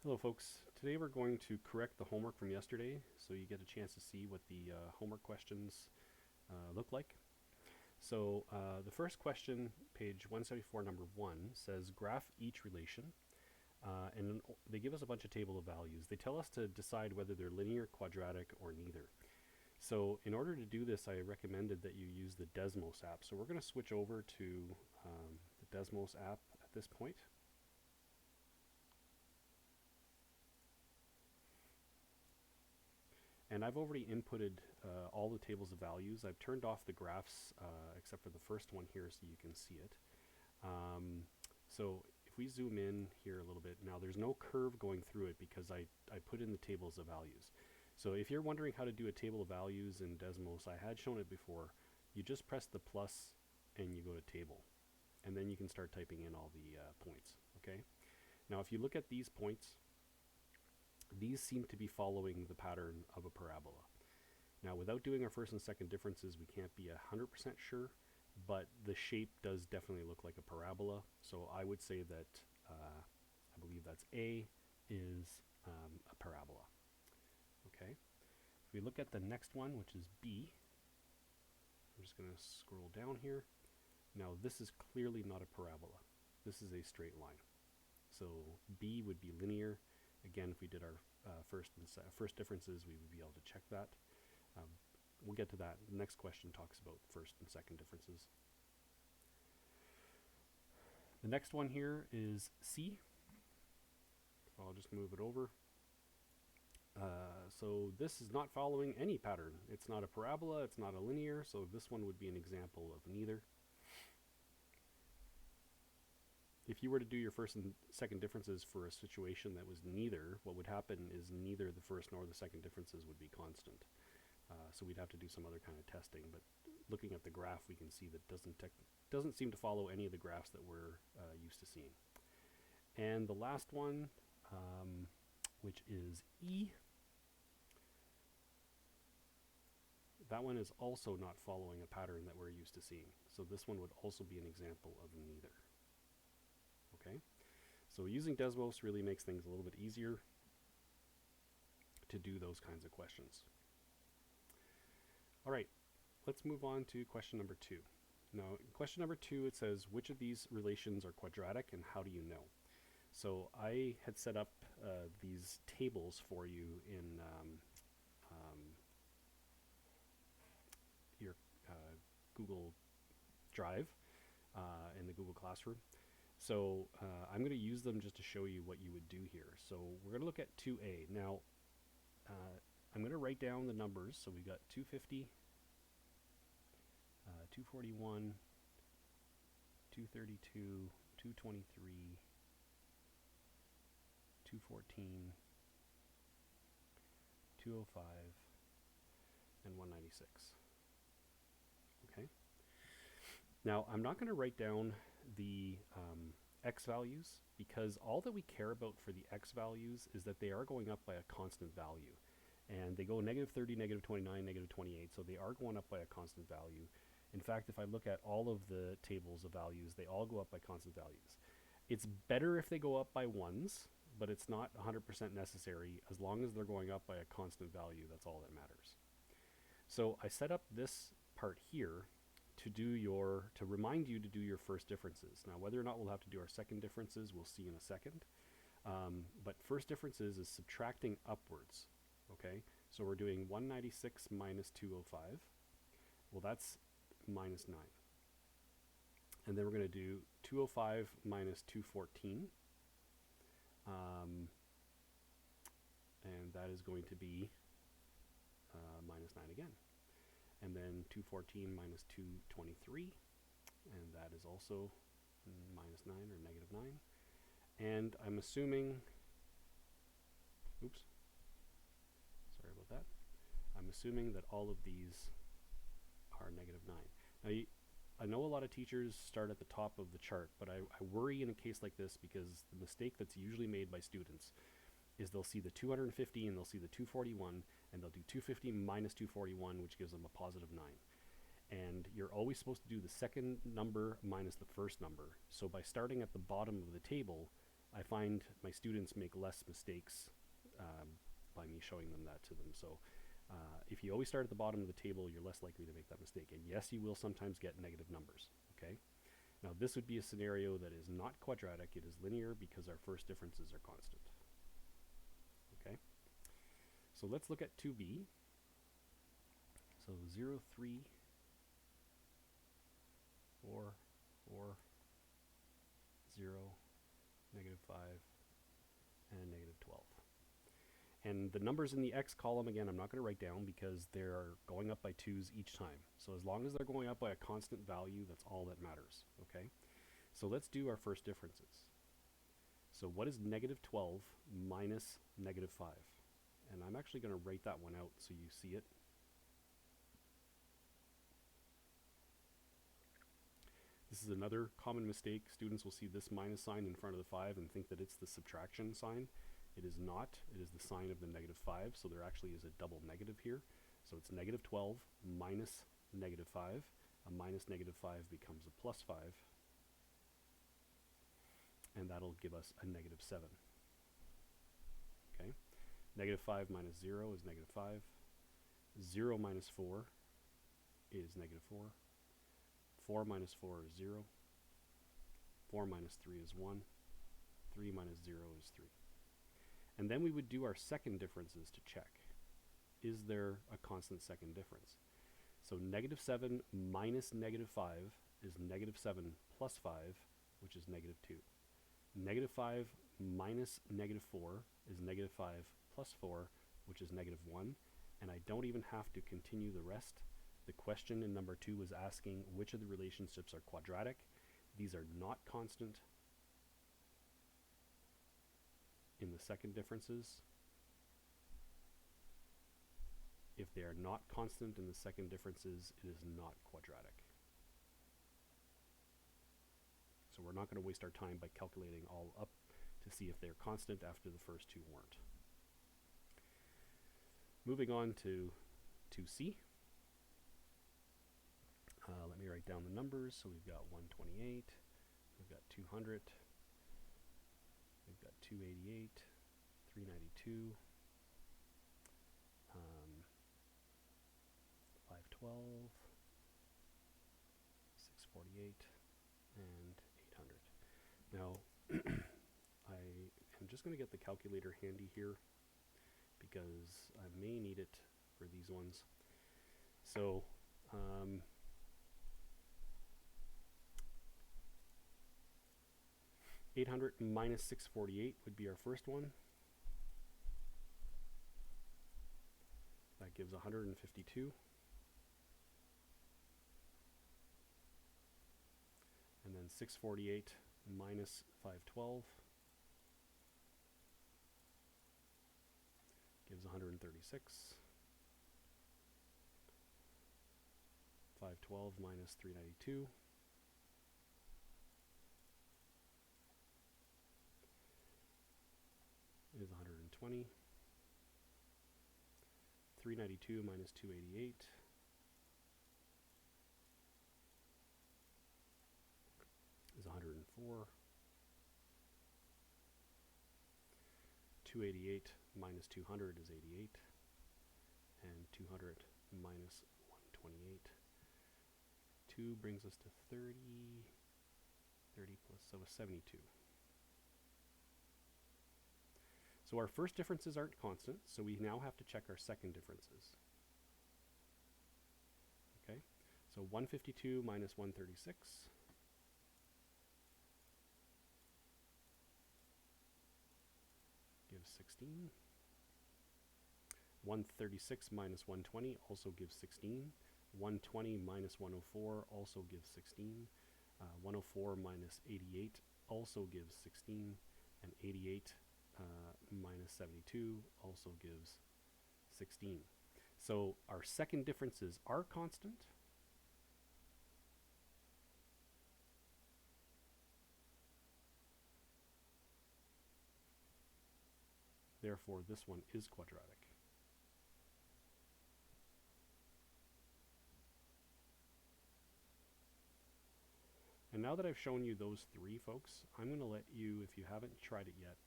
Hello folks, today we're going to correct the homework from yesterday so you get a chance to see what the homework questions look like. So the first question, page 174, number 1, says graph each relation, and they give us a bunch of table of values. They tell us to decide whether they're linear, quadratic, or neither. So in order to do this, I recommended that you use the Desmos app. So we're going to switch over to the Desmos app at this point. And I've already inputted all the tables of values. I've turned off the graphs except for the first one here so you can see it. So if we zoom in here a little bit, now there's no curve going through it because I put in the tables of values. So if you're wondering how to do a table of values in Desmos, I had shown it before. You just press the plus and you go to table. And then you can start typing in all the points, okay? Now if you look at these points, these seem to be following the pattern of a parabola. Now, without doing our first and second differences, we can't be 100% sure, but the shape does definitely look like a parabola. So I would say that I believe that's A is a parabola. Okay. If we look at the next one, which is B, I'm just going to scroll down here. Now, this is clearly not a parabola. This is a straight line. So B would be linear. Again, if we did our first differences, we would be able to check that. We'll get to that. The next question talks about first and second differences. The next one here is C. I'll just move it over. So this is not following any pattern. It's not a parabola, it's not a linear, so this one would be an example of neither. If you were to do your first and second differences for a situation that was neither, what would happen is neither the first nor the second differences would be constant. So we'd have to do some other kind of testing, but looking at the graph, we can see that doesn't seem to follow any of the graphs that we're used to seeing. And the last one, which is E, that one is also not following a pattern that we're used to seeing. So this one would also be an example of neither. Okay, so using Desmos really makes things a little bit easier to do those kinds of questions. All right, let's move on to question number 2. Now, in question number 2, it says, which of these relations are quadratic and how do you know? So I had set up these tables for you in your Google Drive in the Google Classroom. So I'm going to use them just to show you what you would do here. So we're going to look at 2a. Now, I'm going to write down the numbers. So we've got 250, 241, 232, 223, 214, 205, and 196. Okay. Now, I'm not going to write down the x values because all that we care about for the x values is that they are going up by a constant value. And they go negative 30, negative 29, negative 28, so they are going up by a constant value. In fact, if I look at all of the tables of values, they all go up by constant values. It's better if they go up by ones, but it's not 100% necessary. As long as they're going up by a constant value, that's all that matters. So I set up this part here to remind you to do your first differences. Now, whether or not we'll have to do our second differences, we'll see in a second. But first differences is subtracting upwards. Okay, so we're doing 196 minus 205. Well, that's minus 9. And then we're going to do 205 minus 214. And that is going to be minus 9 again. And then 214 minus 223. And that is also minus 9 or negative 9. And I'm assuming, oops. Sorry about that. I'm assuming that all of these are negative 9. Now, I know a lot of teachers start at the top of the chart, but I worry in a case like this because the mistake that's usually made by students is they'll see the 250 and they'll see the 241 and they'll do 250 minus 241, which gives them a positive 9. And you're always supposed to do the second number minus the first number. So by starting at the bottom of the table, I find my students make less mistakes by me showing them that to them. So if you always start at the bottom of the table, you're less likely to make that mistake. And yes, you will sometimes get negative numbers, okay? Now this would be a scenario that is not quadratic, it is linear because our first differences are constant. Okay? So let's look at 2b. So 0, 3, 4, 4, 0, -5, and -12. And the numbers in the x column, again, I'm not going to write down because they're going up by 2's each time. So as long as they're going up by a constant value, that's all that matters, okay? So let's do our first differences. So what is -12 minus -5? And I'm actually going to write that one out so you see it. This is another common mistake. Students will see this minus sign in front of the 5 and think that it's the subtraction sign. It is not. It is the sign of the -5, so there actually is a double negative here. So it's -12 minus -5. A minus -5 becomes a +5, and that'll give us a -7. Okay? -5 minus 0 is -5. 0 minus 4 is -4. 4 minus 4 is 0. 4 minus 3 is 1. 3 minus 0 is 3. And then we would do our second differences to check. Is there a constant second difference? So -7 minus -5 is -7 plus 5, which is -2. -5 minus -4 is -5 plus 4, which is -1. And I don't even have to continue the rest. The question in number 2 was asking which of the relationships are quadratic. These are not constant in the second differences. If they are not constant in the second differences, it is not quadratic. So we're not going to waste our time by calculating all up to see if they're constant after the first two weren't. Moving on to 2c. Let me write down the numbers. So we've got 128, we've got 200, we've got 288, 392, 512, 648, and 800. Now, I am just going to get the calculator handy here because I may need it for these ones. So, 800 minus 648 would be our first one. That gives 152. And then 648 minus 512 gives 136. 512 minus 392 is 120. 392 minus 288 is 104. 288 minus 200 is 88. And 200 minus 128. 2 brings us to 30. 30 plus, so a 72. So our first differences aren't constant, so we now have to check our second differences. Okay, so 152 minus 136 gives 16. 136 minus 120 also gives 16. 120 minus 104 also gives 16. 104 minus 88 also gives 16. And 88 minus 72 also gives 16. So our second differences are constant. Therefore, this one is quadratic. And now that I've shown you those three, folks, I'm going to let you, if you haven't tried it yet,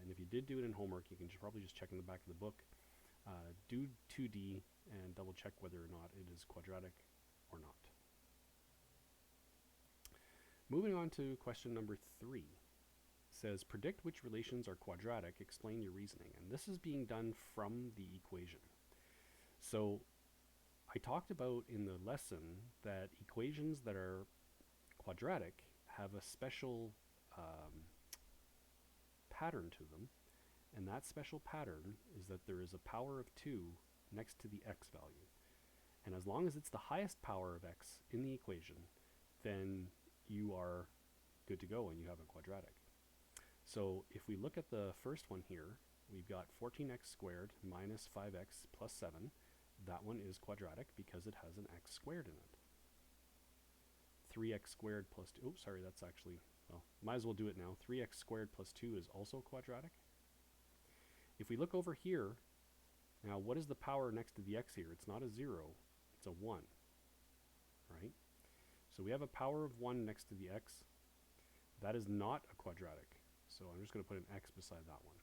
and if you did do it in homework, you can probably just check in the back of the book, do 2D and double check whether or not it is quadratic or not. Moving on to question number 3. Says, predict which relations are quadratic, explain your reasoning. And this is being done from the equation. So I talked about in the lesson that equations that are quadratic have a special pattern to them, and that special pattern is that there is a power of 2 next to the x value. And as long as it's the highest power of x in the equation, then you are good to go and you have a quadratic. So if we look at the first one here, we've got 14x squared minus 5x plus 7. That one is quadratic because it has an x squared in it. 3x squared plus 2, oops, sorry, that's actually, well, might as well do it now. 3x squared plus 2 is also quadratic. If we look over here, now what is the power next to the x here? It's not a 0, it's a 1, right? So we have a power of 1 next to the x. That is not a quadratic. So I'm just going to put an x beside that one.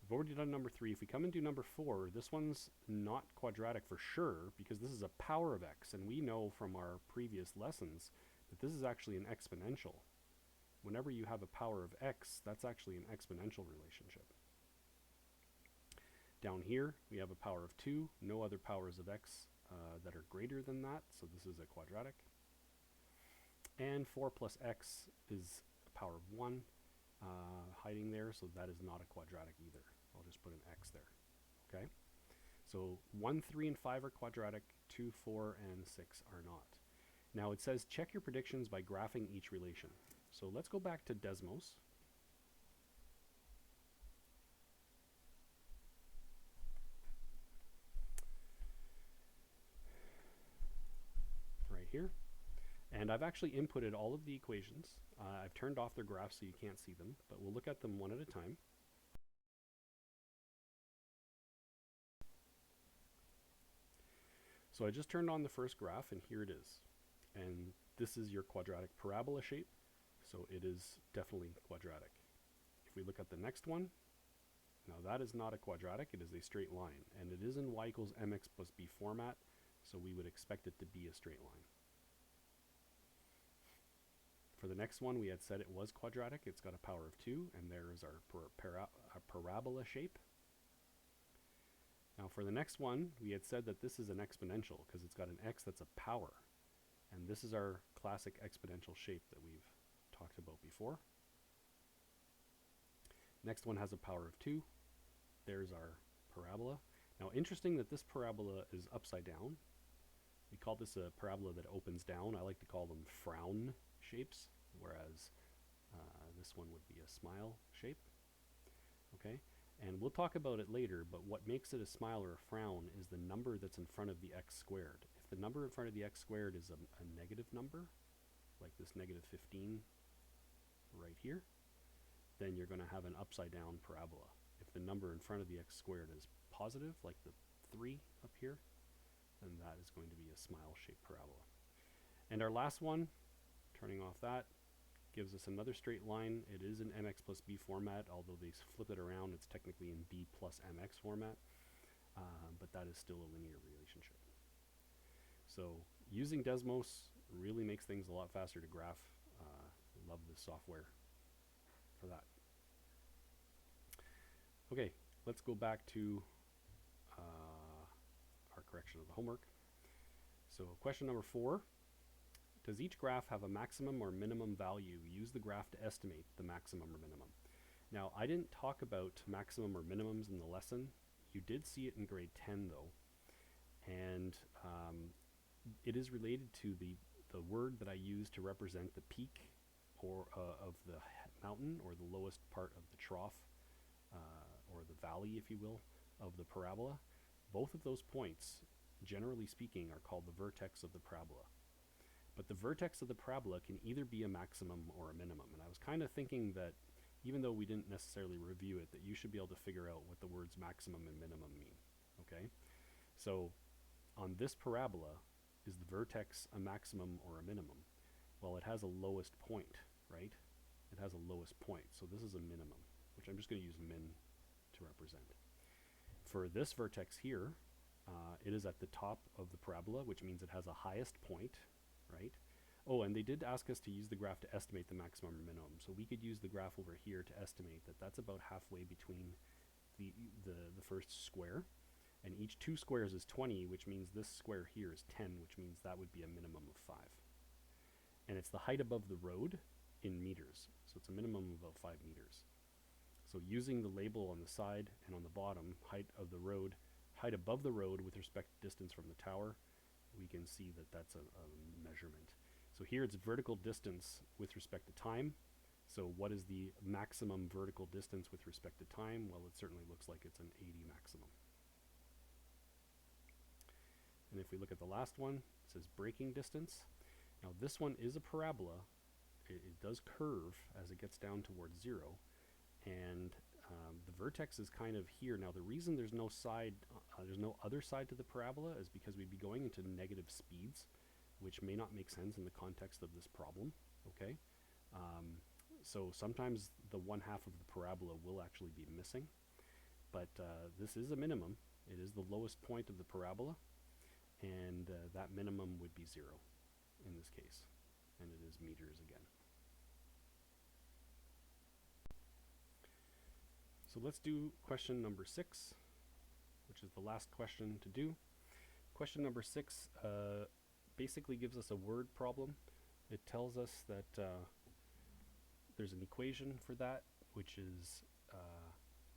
We've already done number 3. If we come and do number 4, this one's not quadratic for sure because this is a power of x. And we know from our previous lessons that this is actually an exponential. Whenever you have a power of x, that's actually an exponential relationship. Down here, we have a power of 2. No other powers of x that are greater than that. So this is a quadratic. And 4 plus x is a power of 1. Hiding there, so that is not a quadratic either. I'll just put an x there. Okay? So 1, 3, and 5 are quadratic, 2, 4, and 6 are not. Now it says check your predictions by graphing each relation. So let's go back to Desmos. Right here. And I've actually inputted all of the equations. I've turned off their graphs so you can't see them, but we'll look at them one at a time. So I just turned on the first graph, and here it is. And this is your quadratic parabola shape, so it is definitely quadratic. If we look at the next one, now that is not a quadratic, it is a straight line. And it is in y equals mx plus b format, so we would expect it to be a straight line. For the next one, we had said it was quadratic. It's got a power of 2, and there is our parabola shape. Now for the next one, we had said that this is an exponential because it's got an x that's a power. And this is our classic exponential shape that we've talked about before. Next one has a power of 2. There's our parabola. Now interesting that this parabola is upside down. We call this a parabola that opens down. I like to call them frown shapes, whereas this one would be a smile shape. Okay, and we'll talk about it later, but what makes it a smile or a frown is the number that's in front of the x squared. If the number in front of the x squared is a negative number, like this negative 15 right here, then you're going to have an upside down parabola. If the number in front of the x squared is positive, like the 3 up here, then that is going to be a smile-shaped parabola. And our last one, turning off that, gives us another straight line. It is in mx plus b format, although they flip it around, it's technically in b plus mx format, but that is still a linear relationship. So using Desmos really makes things a lot faster to graph. Love the software for that. Okay, let's go back to our correction of the homework. So question number 4. Does each graph have a maximum or minimum value? Use the graph to estimate the maximum or minimum. Now, I didn't talk about maximum or minimums in the lesson. You did see it in grade 10 though. And it is related to the word that I use to represent the peak or of the mountain, or the lowest part of the trough, or the valley, if you will, of the parabola. Both of those points, generally speaking, are called the vertex of the parabola. But the vertex of the parabola can either be a maximum or a minimum. And I was kind of thinking that even though we didn't necessarily review it, that you should be able to figure out what the words maximum and minimum mean. Okay? So on this parabola, is the vertex a maximum or a minimum? Well, it has a lowest point, right? It has a lowest point. So this is a minimum, which I'm just going to use min to represent. For this vertex here, it is at the top of the parabola, which means it has a highest point, right? Oh, and they did ask us to use the graph to estimate the maximum or minimum. So we could use the graph over here to estimate that that's about halfway between the first square. And each 2 squares is 20, which means this square here is 10, which means that would be a minimum of 5. And it's the height above the road in meters. So it's a minimum of about 5 meters. So using the label on the side and on the bottom, height of the road, height above the road with respect to distance from the tower, we can see that that's a measurement. So here it's vertical distance with respect to time. So what is the maximum vertical distance with respect to time? Well, it certainly looks like it's an 80 maximum. And if we look at the last one, it says braking distance. Now this one is a parabola. It does curve as it gets down towards 0. And the vertex is kind of here. Now the reason there's no side, there's no other side to the parabola is because we'd be going into negative speeds, which may not make sense in the context of this problem, okay? So sometimes the 1/2 of the parabola will actually be missing, but this is a minimum. It is the lowest point of the parabola, and that minimum would be 0 in this case, and it is meters again. So let's do question number 6, which is the last question to do. Question number 6 basically gives us a word problem. It tells us that there's an equation for that, which is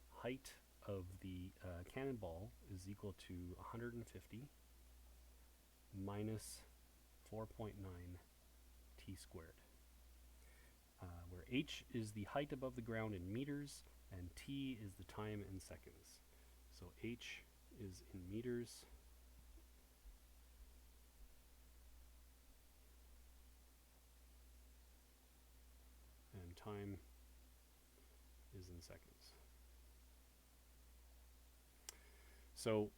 height of the cannonball is equal to 150 minus 4.9 t squared, where h is the height above the ground in meters, and t is the time in seconds. So h is in meters, and time is in seconds. So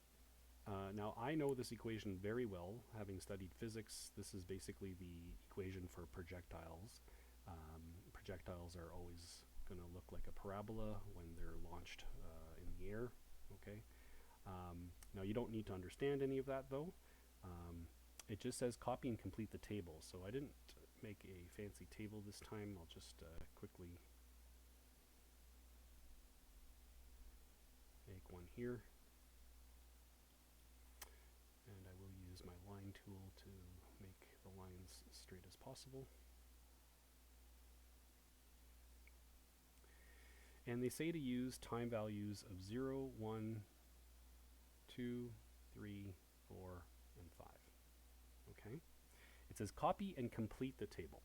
now I know this equation very well, having studied physics. This is basically the equation for projectiles. Projectiles are always going to look like a parabola when they're launched in the air, okay? Now you don't need to understand any of that though. It just says copy and complete the table. So I didn't make a fancy table this time. I'll just quickly make one here. And I will use my line tool to make the lines straight as possible. And they say to use time values of 0, 1, 2, 3, 4, and 5. Okay? It says copy and complete the table.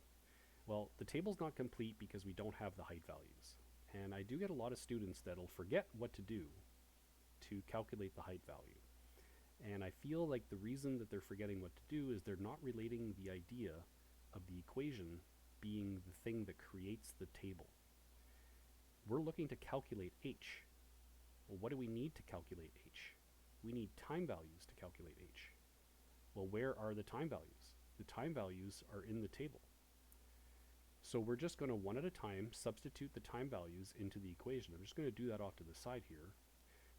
Well, the table's not complete because we don't have the height values. And I do get a lot of students that'll forget what to do to calculate the height value. And I feel like the reason that they're forgetting what to do is they're not relating the idea of the equation being the thing that creates the table. We're looking to calculate h. Well, what do we need to calculate h? We need time values to calculate h. Well, where are the time values? The time values are in the table. So we're just going to one at a time substitute the time values into the equation. I'm just going to do that off to the side here.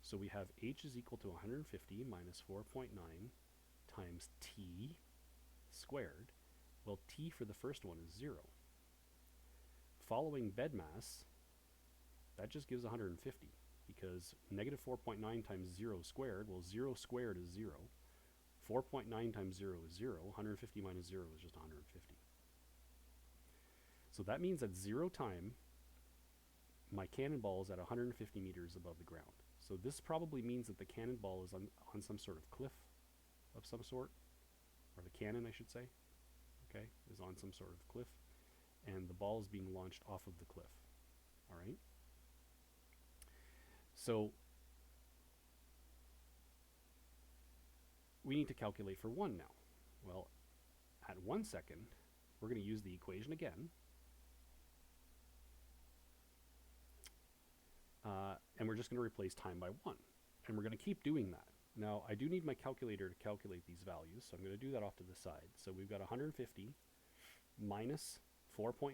So we have h is equal to 150 minus 4.9 times t squared. Well, t for the first one is 0. Following bed mass, that just gives 150, because negative 4.9 times 0 squared, well, 0 squared is 0. 4.9 times 0 is 0. 150 minus 0 is just 150. So that means at 0 time, my cannonball is at 150 meters above the ground. So this probably means that the cannonball is on some sort of cliff of some sort, or the cannon, I should say, okay, is on some sort of cliff, and the ball is being launched off of the cliff, all right? So we need to calculate for 1 now. Well, at 1 second, we're going to use the equation again, and we're just going to replace time by 1. And we're going to keep doing that. Now, I do need my calculator to calculate these values, so I'm going to do that off to the side. So we've got 150 minus 4.9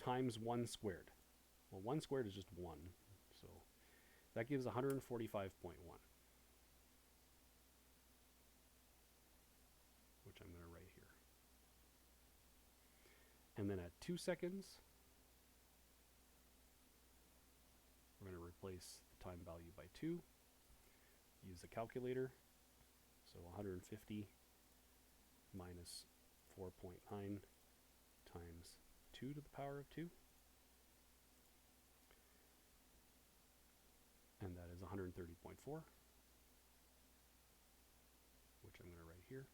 times 1 squared. Well, 1 squared is just 1, so that gives 145.1. Which I'm going to write here. And then at 2 seconds, we're going to replace the time value by 2. Use the calculator. So 150 minus 4.9 times 2 to the power of 2. And that is 130.4, which I'm going to write here.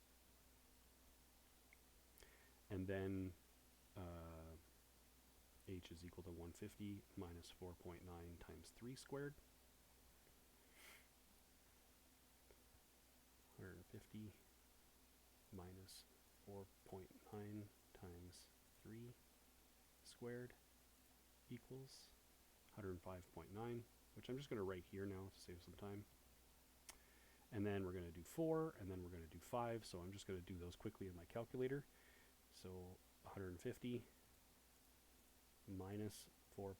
And then h is equal to 150 minus 4.9 times 3 squared. 150 minus 4.9 times 3 squared equals 105.9, which I'm just going to write here now to save some time. And then we're going to do 4, and then we're going to do 5, so I'm just going to do those quickly in my calculator. So 150 minus 4.9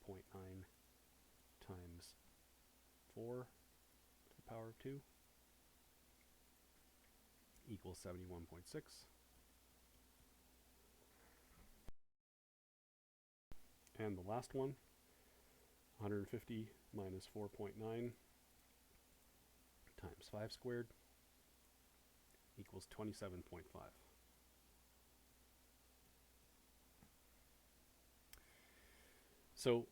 times 4 to the power of 2 equals 71.6. And the last one, 150 minus 4.9 times 5 squared equals 27.5. So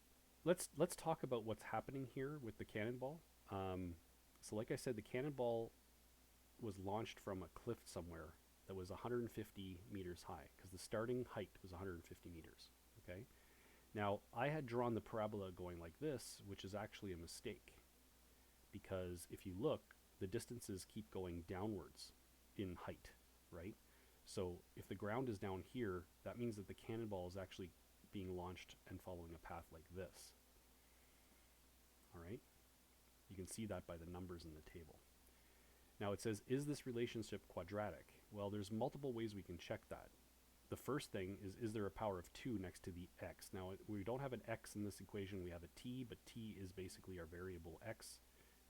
let's talk about what's happening here with the cannonball. So like I said, the cannonball was launched from a cliff somewhere that was 150 meters high, because the starting height was 150 meters. Okay. Now I had drawn the parabola going like this, which is actually a mistake, because if you look, the distances keep going downwards in height, right? So if the ground is down here, that means that the cannonball is actually being launched and following a path like this. All right? You can see that by the numbers in the table. Now it says, is this relationship quadratic? Well, there's multiple ways we can check that. The first thing is there a power of 2 next to the x? Now, we don't have an x in this equation, we have a t, but t is basically our variable x,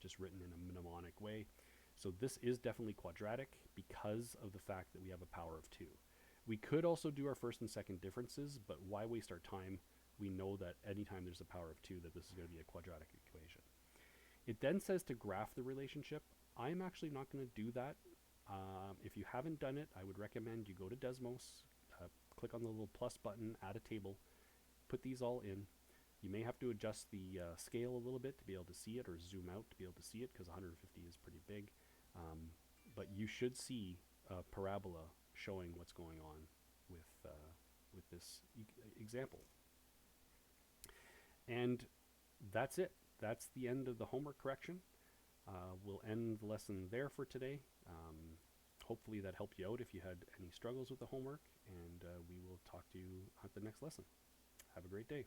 just written in a mnemonic way. So this is definitely quadratic because of the fact that we have a power of 2. We could also do our first and second differences, but why waste our time? We know that anytime there's a power of 2, that this is going to be a quadratic equation. It then says to graph the relationship. I'm actually not going to do that. If you haven't done it, I would recommend you go to Desmos, click on the little plus button, add a table, put these all in. You may have to adjust the scale a little bit to be able to see it, or zoom out to be able to see it, because 150 is pretty big. But you should see a parabola showing what's going on with this example. And that's it. That's the end of the homework correction. We'll end the lesson there for today. Hopefully that helped you out if you had any struggles with the homework, and we will talk to you at the next lesson. Have a great day.